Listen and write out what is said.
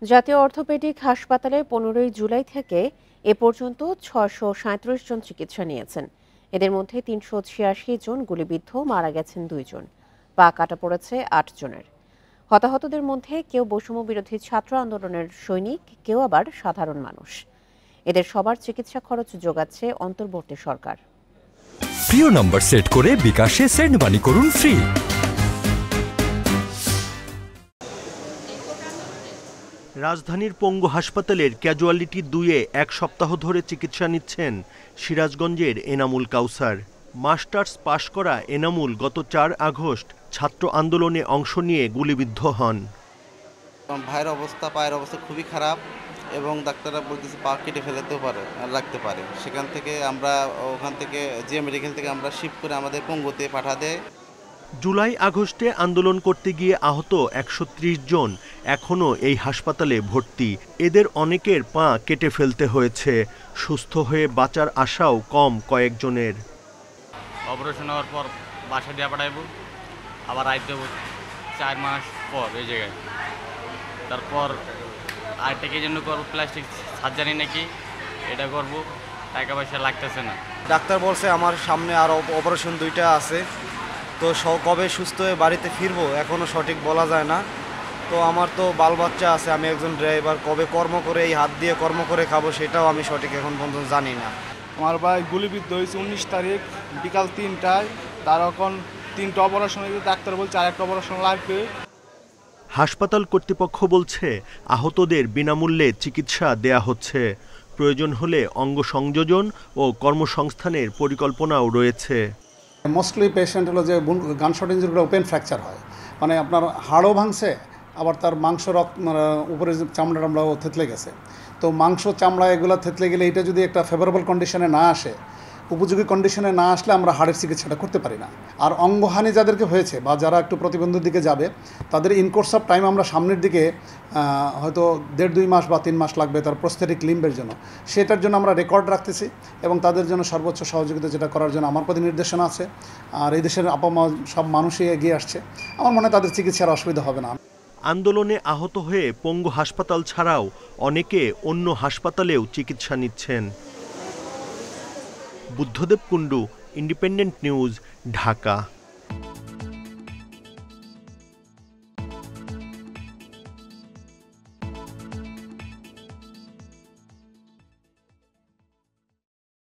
জাতীয় অর্থোপেডিক হাসপাতালে 15 জুলাই থেকে এ পর্যন্ত 637 জন চিকিৎসা নিয়েছেন। এদের মধ্যে 386 জন গুলিবিদ্ধ, মারা গেছেন 2 জন, পা কাটা পড়েছে 8 জনের। হতাহতদের মধ্যে কেউ বৈষম্য বিরোধী ছাত্র আন্দোলনের সৈনিক, কেউ আবার সাধারণ মানুষ। এদের সবার চিকিৎসা খরচ যোগাচ্ছে অন্তর্বর্তী সরকার। প্রিয় নম্বর সেট করে বিকাশে সেন্ড মানি করুন ফ্রি। রাজধানীর পঙ্গু হাসপাতালের ক্যাজুয়ালিটি 2-এ 1 সপ্তাহ ধরে চিকিৎসা নিচ্ছেন সিরাজগঞ্জের এনামুল কাউসার। মাস্টার্স পাশ করা এনামুল গত 4 আগস্ট ছাত্র আন্দোলনে অংশ নিয়ে গুলিবিদ্ধ হন। ভাইয়ের পায়ের অবস্থা খুবই খারাপ এবং ডাক্তাররা বলতেছে পা কেটে রাখতে পারে। সেখান থেকে আমরা ওখান থেকে জিএম মেডিকেল থেকে আমরা শিফট করে আমাদের পঙ্গুতে পাঠা দেয়। জুলাই আগস্টে আন্দোলন করতে গিয়ে আহত 130 জন এখনও এই হাসপাতালে ভর্তি। এদের অনেকের পা কেটে ফেলতে হয়েছে। সুস্থ হয়ে বাঁচার আশাও কম কয়েকজনের। অপারেশন হওয়ার পর বাসা দিয়ে পাঠাইব, আবার আইতে 4 মাস পর এই জায়গায়। তারপর আরেকটাকে জন্য করবো প্লাস্টিক সার্জারি নাকি, এটা করব, টাকা পয়সা লাগতেছে না। ডাক্তার বলছে আমার সামনে আরও অপারেশন 2টা আছে, তো কবে সুস্থ হয়ে বাড়িতে ফিরবো এখনও সঠিক বলা যায় না। তো আমার তো বাল বাচ্চা আছে, আমি একজন ড্রাইভার, কবে কর্ম করে এই হাত দিয়ে কর্ম করে খাবো সেটাও আমি সঠিক এখন পর্যন্ত জানি না। আমার ভাই গুলিবিদ্ধ হয়েছে 19 তারিখ বিকাল 3টায়। তার এখন 3টা অপারেশন হয়েছে, ডাক্তার বলছে আরেকটা অপারেশন লাগবে। হাসপাতাল কর্তৃপক্ষ বলছে আহতদের বিনামূল্যে চিকিৎসা দেয়া হচ্ছে। প্রয়োজন হলে অঙ্গ সংযোজন ও কর্মসংস্থানের পরিকল্পনাও রয়েছে। মোস্টলি পেশেন্ট হলো যে গানশট ইঞ্জুরিগুলো ওপেন ফ্র্যাকচার হয়, মানে আপনার হাড়ও ভাঙছে, আবার তার মাংস উপরে চামড়া টামড়াও থেতলে গেছে। তো মাংস চামড়া এগুলো থেতলে গেলে এটা যদি একটা ফেভারেবল কন্ডিশনে না আসে, উপযোগী কন্ডিশনে না আসলে আমরা হাড়ের চিকিৎসাটা করতে পারি না। আর অঙ্গহানি যাদেরকে হয়েছে বা যারা একটু প্রতিবন্ধীর দিকে যাবে, তাদের ইনকোর্স অফ টাইম আমরা সামনের দিকে হয়তো 1.5-2 মাস বা 3 মাস লাগবে তার প্রস্থেটিক লিম্বের জন্য। সেটার জন্য আমরা রেকর্ড রাখতেছি এবং তাদের জন্য সর্বোচ্চ সহযোগিতা যেটা করার জন্য আমার প্রতি নির্দেশনা আছে। আর এই দেশের সব মানুষই এগিয়ে আসছে, আমার মনে হয় তাদের চিকিৎসার অসুবিধা হবে না। আন্দোলনে আহত হয়ে পঙ্গু হাসপাতাল ছাড়াও অনেকে অন্য হাসপাতালেও চিকিৎসা নিচ্ছেন। Buddhadeb Kundu, independent news, Dhaka.